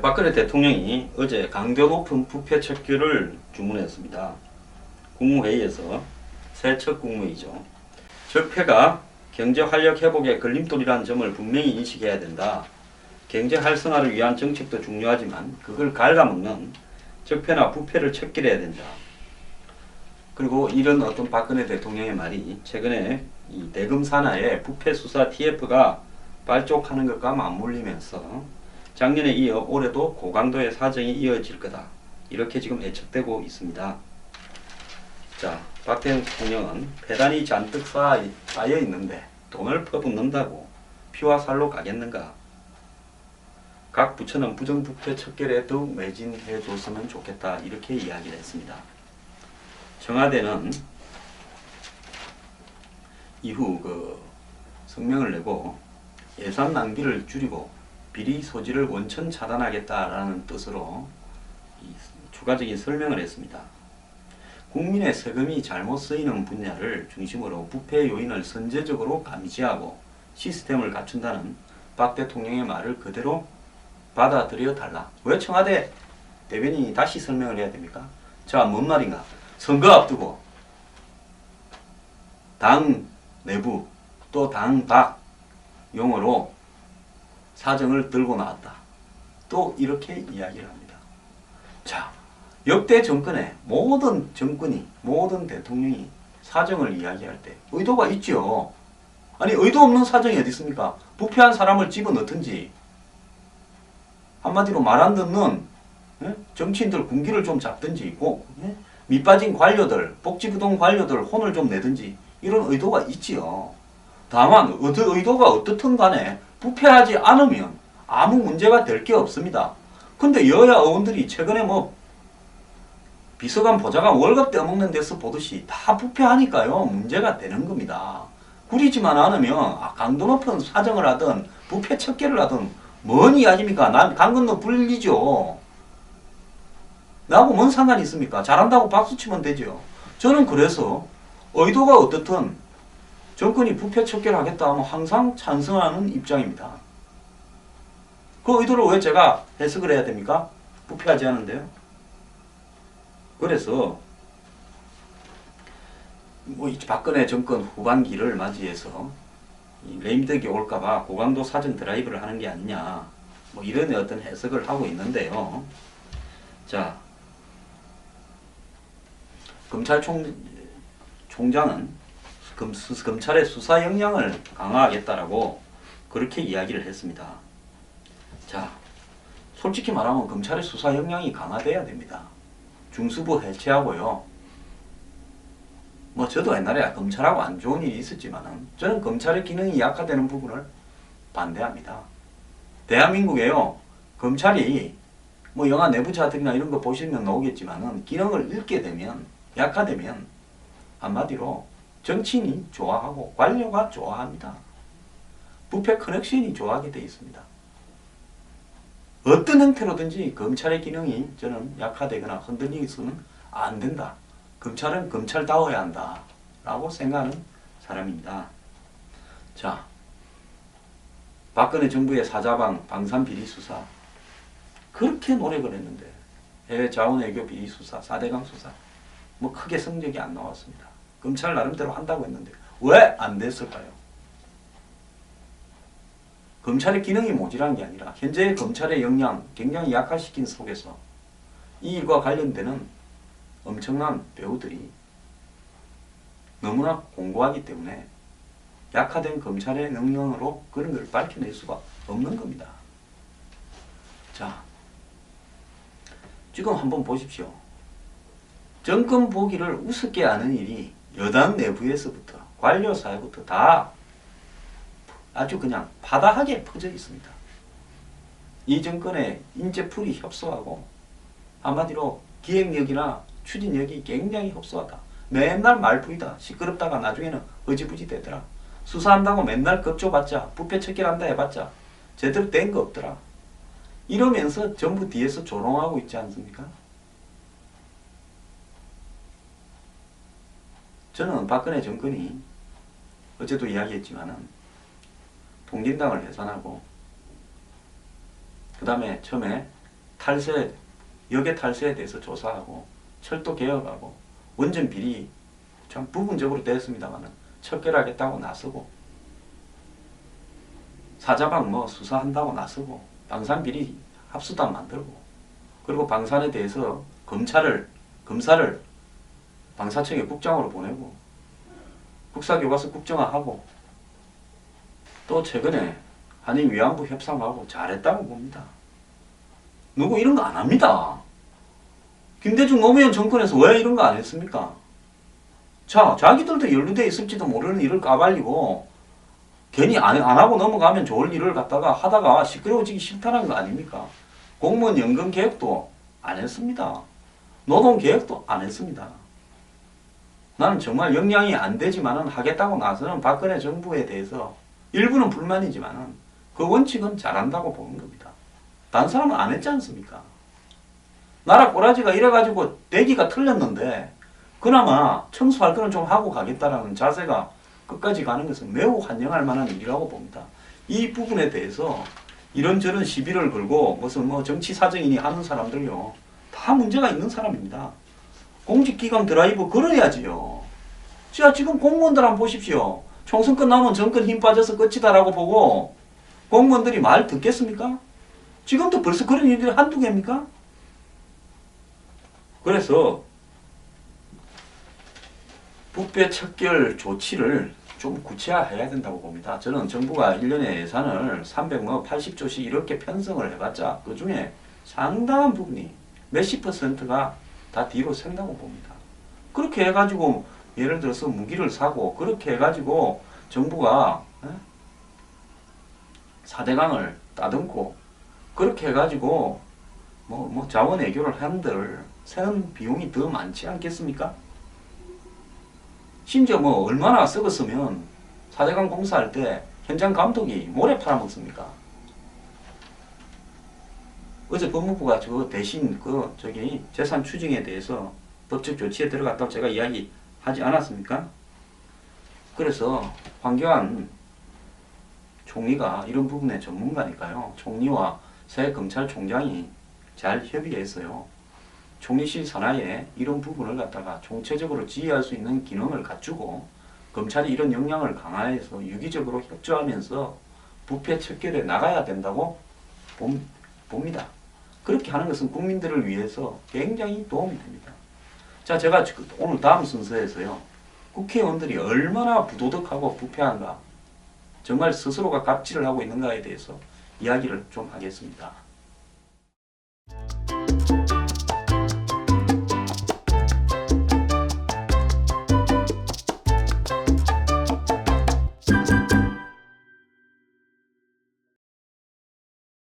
박근혜 대통령이 어제 강도 높은 부패 척결을 주문했습니다. 국무회의에서 새 첫 국무회의죠. 적폐가 경제 활력 회복의 걸림돌이라는 점을 분명히 인식해야 된다. 경제 활성화를 위한 정책도 중요하지만 그걸 갉아먹는 적폐나 부패를 척결해야 된다. 그리고 이런 어떤 박근혜 대통령의 말이 최근에 이 대검 산하의 부패 수사 TF가 발족하는 것과 맞물리면서 작년에 이어 올해도 고강도의 사정이 이어질 거다. 이렇게 지금 예측되고 있습니다. 자, 박 대통령은 폐단이 잔뜩 쌓여 있는데 돈을 퍼붓는다고 피와 살로 가겠는가? 각 부처는 부정부패 척결에 더욱 매진해 줬으면 좋겠다. 이렇게 이야기를 했습니다. 청와대는 이후 성명을 내고 예산 낭비를 줄이고 비리 소지를 원천 차단하겠다라는 뜻으로 추가적인 설명을 했습니다. 국민의 세금이 잘못 쓰이는 분야를 중심으로 부패 요인을 선제적으로 감지하고 시스템을 갖춘다는 박 대통령의 말을 그대로 받아들여 달라. 왜 청와대 대변인이 다시 설명을 해야 됩니까? 자, 뭔 말인가? 선거 앞두고 당 내부 또 당 밖 용어로 사정을 들고 나왔다. 또 이렇게 이야기를 합니다. 자, 역대 정권의 모든 정권이, 모든 대통령이 사정을 이야기할 때 의도가 있죠. 아니, 의도 없는 사정이 어디 있습니까? 부패한 사람을 집어넣든지, 한마디로 말 안 듣는 정치인들 군기를 좀 잡든지, 밑빠진 관료들, 복지부동 관료들 혼을 좀 내든지, 이런 의도가 있지요. 다만 의도가 어떻든 간에 부패하지 않으면 아무 문제가 될 게 없습니다. 근데 여야 의원들이 최근에 비서관 보좌관 월급 떼먹는 데서 보듯이 다 부패하니까요, 문제가 되는 겁니다. 구리지만 않으면 강도 높은 사정을 하든 부패 척결을 하든 뭔 이야기입니까? 난 강 건너 불리죠. 나하고 뭔 상관이 있습니까? 잘한다고 박수 치면 되죠. 저는 그래서 의도가 어떻든 정권이 부패 척결하겠다 하면 항상 찬성하는 입장입니다. 그 의도를 왜 제가 해석을 해야 됩니까? 부패하지 않은데요. 그래서 박근혜 정권 후반기를 맞이해서 레임덕이 올까봐 고강도 사정 드라이브를 하는 게 아니냐, 이런 어떤 해석을 하고 있는데요. 자, 검찰총장은 검찰의 수사 역량을 강화하겠다라고 그렇게 이야기를 했습니다. 자, 솔직히 말하면 검찰의 수사 역량이 강화돼야 됩니다. 중수부 해체하고요. 저도 옛날에 검찰하고 안 좋은 일이 있었지만은 저는 검찰의 기능이 약화되는 부분을 반대합니다. 대한민국에요, 검찰이 영화 내부자들이나 이런 거 보시면 나오겠지만은 기능을 잃게 되면, 약화되면 한마디로 정치인이 좋아하고 관료가 좋아합니다. 부패 커넥션이 좋아하게 되어 있습니다. 어떤 형태로든지 검찰의 기능이 저는 약화되거나 흔들리서는 안 된다. 검찰은 검찰다워야 한다. 라고 생각하는 사람입니다. 자, 박근혜 정부의 사자방 방산비리 수사 그렇게 노력을 했는데 해외 자원외교 비리 수사, 4대강 수사 크게 성적이 안 나왔습니다. 검찰 나름대로 한다고 했는데 왜 안 됐을까요? 검찰의 기능이 모자란 게 아니라 현재 검찰의 역량 굉장히 약화시킨 속에서 이 일과 관련되는 엄청난 배우들이 너무나 공고하기 때문에 약화된 검찰의 능력으로 그런 걸 밝혀낼 수가 없는 겁니다. 자, 지금 한번 보십시오. 정권 보기를 우습게 하는 일이 여당 내부에서부터 관료 사회부터 다 아주 그냥 파다하게 퍼져 있습니다. 이 정권의 인재풀이 협소하고 한마디로 기획력이나 추진력이 굉장히 협소하다. 맨날 말풀이다. 시끄럽다가 나중에는 허지부지 되더라. 수사한다고 맨날 겁줘봤자, 부패 척결한다 해봤자 제대로 된 거 없더라. 이러면서 전부 뒤에서 조롱하고 있지 않습니까? 저는 박근혜 정권이 어제도 이야기했지만은 통진당을 해산하고 그 다음에 처음에 탈세, 역의 탈세에 대해서 조사하고 철도 개혁하고 원전 비리 참 부분적으로 됐습니다만은 척결하겠다고 나서고 사자방 뭐 수사한다고 나서고 방산 비리 합수단 만들고 그리고 방산에 대해서 검사를 방사청에 국장으로 보내고 국사교과서 국정화하고 또 최근에 한일 위안부 협상하고 잘했다고 봅니다. 누구 이런 거 안 합니다. 김대중 노무현 정권에서 왜 이런 거 안 했습니까? 자, 자기들도 연루돼 있을지도 모르는 일을 까발리고 괜히 안 하고 넘어가면 좋을 일을 갖다가 하다가 시끄러워지기 싫다는 거 아닙니까? 공무원 연금 개혁도 안 했습니다. 노동 개혁도 안 했습니다. 나는 정말 역량이 안 되지만은 하겠다고 나서는 박근혜 정부에 대해서 일부는 불만이지만은 그 원칙은 잘한다고 보는 겁니다. 다른 사람은 안 했지 않습니까? 나라 꼬라지가 이래가지고 내기가 틀렸는데 그나마 청소할 거는 좀 하고 가겠다라는 자세가 끝까지 가는 것은 매우 환영할 만한 일이라고 봅니다. 이 부분에 대해서 이런저런 시비를 걸고 무슨 뭐 정치 사정이니 하는 사람들요 다 문제가 있는 사람입니다. 공직기강 드라이브 걸어야지요. 자, 지금 공무원들 한번 보십시오. 총선 끝나면 정권 힘 빠져서 끝이다라고 보고 공무원들이 말 듣겠습니까? 지금도 벌써 그런 일들이 한두 개입니까? 그래서 부패 척결 조치를 좀 구체화해야 된다고 봅니다. 저는 정부가 1년에 예산을 380조씩 이렇게 편성을 해봤자 그 중에 상당한 부분이 몇십 %가 다 뒤로 샌다고 봅니다. 그렇게 해가지고 예를 들어서 무기를 사고 그렇게 해가지고 정부가 4대강을 따듬고 그렇게 해가지고 뭐 자원 외교를 한들 세는 비용이 더 많지 않겠습니까? 심지어 뭐 얼마나 썩었으면 4대강 공사할 때 현장 감독이 모래 팔아먹습니까? 어제 법무부가 저 대신 재산 추징에 대해서 법적 조치에 들어갔다고 제가 이야기하지 않았습니까? 그래서 황교안 총리가 이런 부분의 전문가니까요. 총리와 새 검찰총장이 잘 협의했어요. 총리실 산하에 이런 부분을 갖다가 총체적으로 지휘할 수 있는 기능을 갖추고 검찰이 이런 역량을 강화해서 유기적으로 협조하면서 부패 척결에 나가야 된다고 봅니다. 그렇게 하는 것은 국민들을 위해서 굉장히 도움이 됩니다. 자, 제가 오늘 다음 순서에서요. 국회의원들이 얼마나 부도덕하고 부패한가, 정말 스스로가 갑질을 하고 있는가에 대해서 이야기를 좀 하겠습니다.